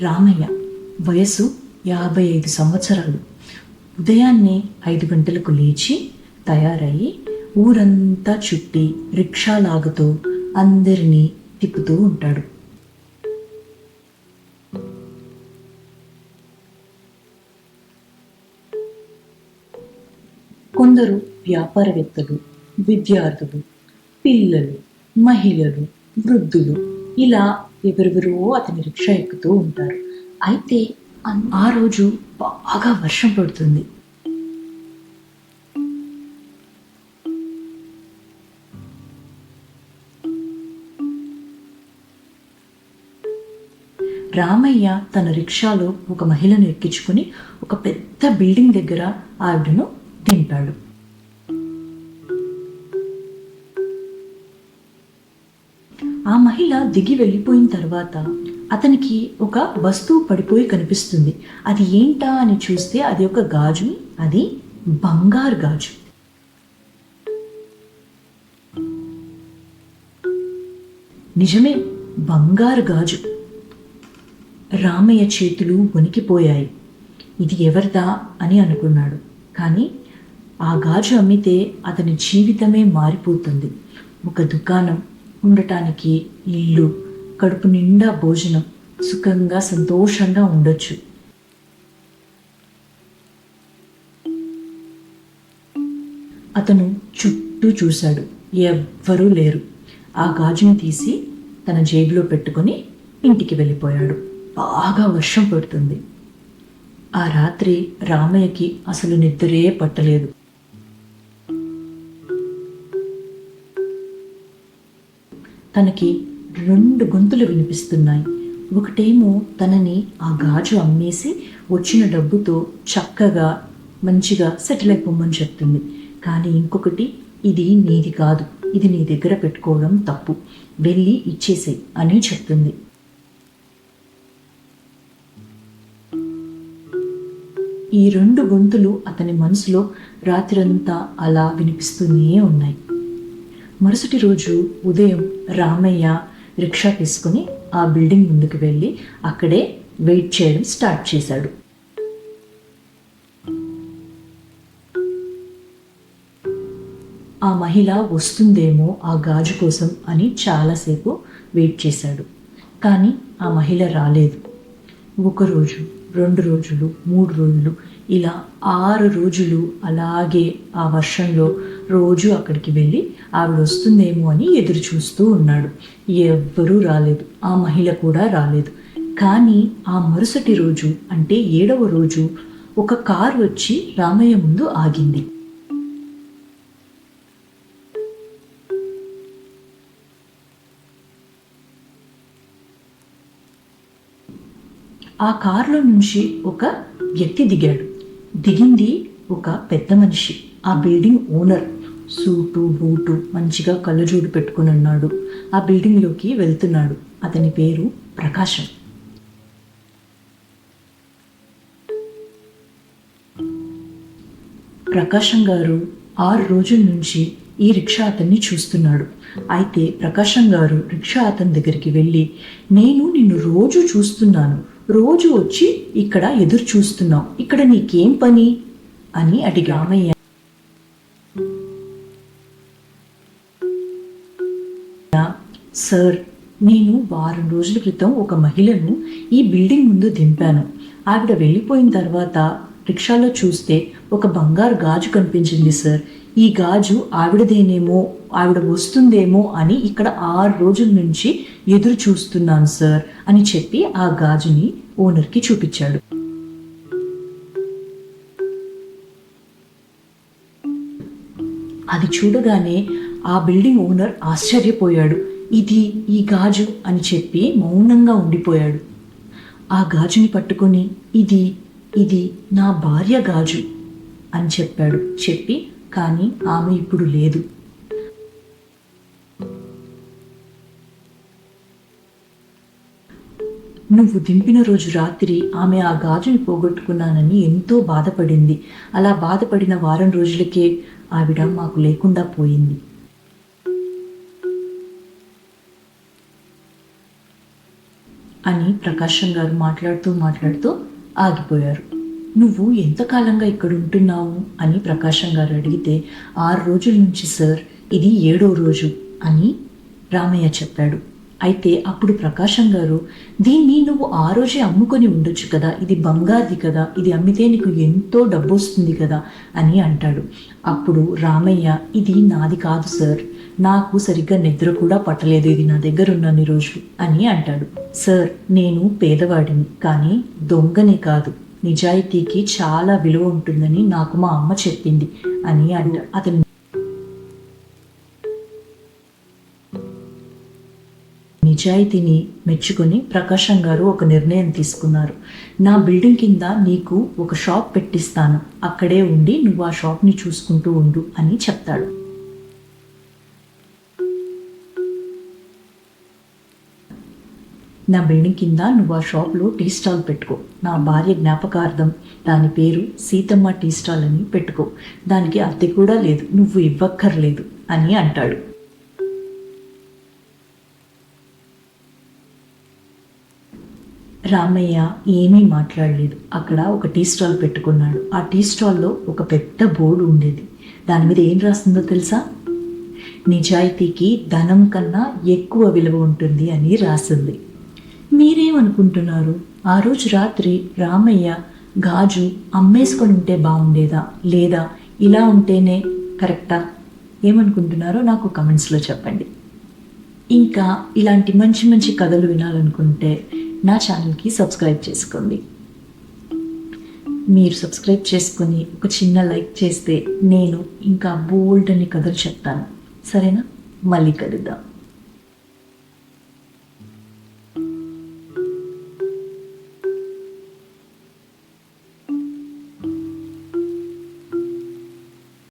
రామయ్య, వయసు 55 సంవత్సరాలు. ఉదయాన్నే 5 గంటలకు లేచి తయారయ్యి ఊరంతా చుట్టి రిక్షా లాగుతూ అందరినీ తిప్పుతూ ఉంటాడు. కొందరు వ్యాపారవేత్తలు, విద్యార్థులు, పిల్లలు, మహిళలు, వృద్ధులు ఇలా ఎవరెవరో అతని రిక్షా ఎక్కుతూ ఉంటారు. అయితే ఆ రోజు బాగా వర్షం పడుతుంది. రామయ్య తన రిక్షాలో ఒక మహిళను ఎక్కించుకుని ఒక పెద్ద బిల్డింగ్ దగ్గర ఆవిడను దింపాడు. ఆ మహిళ దిగి వెళ్ళిపోయిన తర్వాత అతనికి ఒక వస్తువు పడిపోయి కనిపిస్తుంది. అది ఏంటా అని చూస్తే అది ఒక గాజు. అది బంగారు గాజు. నిజమే, బంగారు గాజు. రామయ్య చేతులు వణికిపోయాయి. ఇది ఎవరిదా అని అనుకున్నాడు. కానీ ఆ గాజు అమ్మితే అతని జీవితమే మారిపోతుంది. ఒక దుకాణం, ఉండటానికి ఇల్లు, కడుపు నిండా భోజనం, సుఖంగా సంతోషంగా ఉండొచ్చు. అతను చుట్టూ చూశాడు. ఎవ్వరూ లేరు. ఆ గాజుని తీసి తన జేబులో పెట్టుకొని ఇంటికి వెళ్ళిపోయాడు. బాగా వర్షం పడుతుంది. ఆ రాత్రి రామయ్యకి అసలు నిద్రే పట్టలేదు. తనకి 2 గొంతులు వినిపిస్తున్నాయి. ఒకటేమో తనని ఆ గాజు అమ్మేసి వచ్చిన డబ్బుతో చక్కగా మంచిగా సెటిల్ అయిపోమని చెప్తుంది. కానీ ఇంకొకటి, ఇది నీది కాదు, ఇది నీ దగ్గర పెట్టుకోవడం తప్పు, వెళ్ళి ఇచ్చేసేయ్ అని చెప్తుంది. ఈ 2 గొంతులు అతని మనసులో రాత్రంతా అలా వినిపిస్తూనే ఉన్నాయి. మరుసటి రోజు ఉదయం రామయ్య రిక్షా తీసుకుని ఆ బిల్డింగ్ ముందుకు వెళ్ళి అక్కడే వెయిట్ చేయడం స్టార్ట్ చేశాడు. ఆ మహిళ వస్తుందేమో ఆ గాజు కోసం అని చాలాసేపు వెయిట్ చేశాడు. కానీ ఆ మహిళ రాలేదు. 1 రోజు, 2 రోజులు, 3 రోజులు, ఇలా 6 రోజులు అలాగే ఆ వర్షంలో రోజు అక్కడికి వెళ్ళి ఆవిడ వస్తుందేమో అని ఎదురు చూస్తూ ఉన్నాడు. ఎవ్వరూ రాలేదు. ఆ మహిళ కూడా రాలేదు. కానీ ఆ మరుసటి రోజు అంటే 7వ రోజు ఒక కారు వచ్చి రామయ్య ముందు ఆగింది. ఆ కారులో నుంచి ఒక వ్యక్తి దిగాడు. దిగింది ఒక పెద్ద మనిషి, ఆ బిల్డింగ్ ఓనర్. సూటు బూటు మంచిగా కళ్ళజోడు పెట్టుకుని ఉన్నాడు. ఆ బిల్డింగ్లోకి వెళ్తున్నాడు. అతని పేరు ప్రకాశం. ప్రకాశం గారు 6 రోజుల నుంచి ఈ రిక్షా అతన్ని చూస్తున్నాడు. అయితే ప్రకాశం గారు రిక్షా అతని దగ్గరికి వెళ్ళి, నేను నిన్ను రోజు చూస్తున్నాను, రోజు వచ్చి ఇక్కడ ఎదురు చూస్తున్నావు, ఇక్కడ నీకేం పని అని అడిగా. రామయ్య, సార్, నేను వారం రోజుల క్రితం ఒక మహిళను ఈ బిల్డింగ్ ముందు దింపాను. ఆవిడ వెళ్ళిపోయిన తర్వాత రిక్షాలో చూస్తే ఒక బంగారు గాజు కనిపించింది సార్. ఈ గాజు ఆవిడదేనేమో, ఆవిడ వస్తుందేమో అని ఇక్కడ 6 రోజుల నుంచి ఎదురు చూస్తున్నాను సార్ అని చెప్పి ఆ గాజుని ఓనర్కి చూపించాడు. అది చూడగానే ఆ బిల్డింగ్ ఓనర్ ఆశ్చర్యపోయాడు. ఇది ఈ గాజు అని చెప్పి మౌనంగా ఉండిపోయాడు. ఆ గాజుని పట్టుకొని ఇది ఇది నా భార్య గాజు అని చెప్పాడు. చెప్పి, కానీ ఆమె ఇప్పుడు లేదు. నువ్వు దింపిన రోజు రాత్రి ఆమె ఆ గాజుని పోగొట్టుకున్నానని ఎంతో బాధపడింది. అలా బాధపడిన వారం రోజులకే ఆవిడ మాకు లేకుండా పోయింది. అని ప్రకాశం గారు మాట్లాడుతూ మాట్లాడుతూ ఆగిపోయారు. నువ్వు ఎంతకాలంగా ఇక్కడ ఉంటున్నావు అని ప్రకాశం గారు అడిగితే 6 రోజుల నుంచి సార్, ఇది 7వ రోజు అని రామయ్య చెప్పాడు. అయితే అప్పుడు ప్రకాశం గారు, దీన్ని నువ్వు ఆ రోజే అమ్ముకొని ఉండొచ్చు కదా, ఇది బంగారుది కదా, ఇది అమ్మితే నీకు ఎంతో డబ్బు వస్తుంది కదా అని అంటాడు. అప్పుడు రామయ్య, ఇది నాది కాదు సార్, నాకు సరిగ్గా నిద్ర కూడా పట్టలేదు ఇది నా దగ్గర ఉన్నన్ని రోజులు అని అంటాడు. సార్, నేను పేదవాడిని కానీ దొంగని కాదు, నిజాయితీకి చాలా విలువ ఉంటుందని నాకు మా అమ్మ చెప్పింది అని అంటాడు. అతను నిజాయితీని మెచ్చుకొని ప్రకాశం గారు ఒక నిర్ణయం తీసుకున్నారు. నా బిల్డింగ్ కింద నీకు ఒక షాప్ పెట్టిస్తాను, అక్కడే ఉండి నువ్వు ఆ షాప్ని చూసుకుంటూ ఉండు అని చెప్తాడు. నా బిల్డింగ్ కింద నువ్వు ఆ షాప్లో టీ స్టాల్ పెట్టుకో, నా భార్య జ్ఞాపకార్థం దాని పేరు సీతమ్మ టీ స్టాల్ అని పెట్టుకో, దానికి అద్దె కూడా లేదు, నువ్వు ఇవ్వక్కర్లేదు అని అంటాడు. రామయ్య ఏమీ మాట్లాడలేదు. అక్కడ ఒక టీ స్టాల్ పెట్టుకున్నాడు. ఆ టీ స్టాల్లో ఒక పెద్ద బోర్డు ఉండేది. దాని మీద ఏం రాస్తుందో తెలుసా? నిజాయితీకి ధనం కన్నా ఎక్కువ విలువ ఉంటుంది అని రాసింది. మీరేమనుకుంటున్నారు? ఆ రోజు రాత్రి రామయ్య గాజు అమ్మేసుకొని ఉంటే బాగుండేదా, లేదా ఇలా ఉంటేనే కరెక్టా? ఏమనుకుంటున్నారో నాకు కమెంట్స్లో చెప్పండి. ఇంకా ఇలాంటి మంచి మంచి కథలు వినాలనుకుంటే నా ఛానల్కి సబ్స్క్రైబ్ చేసుకోండి. మీరు సబ్స్క్రైబ్ చేసుకొని ఒక చిన్న లైక్ చేస్తే నేను ఇంకా బోల్డ్ అని కథలు చెప్తాను. సరేనా? మళ్ళీ కలుద్దాం.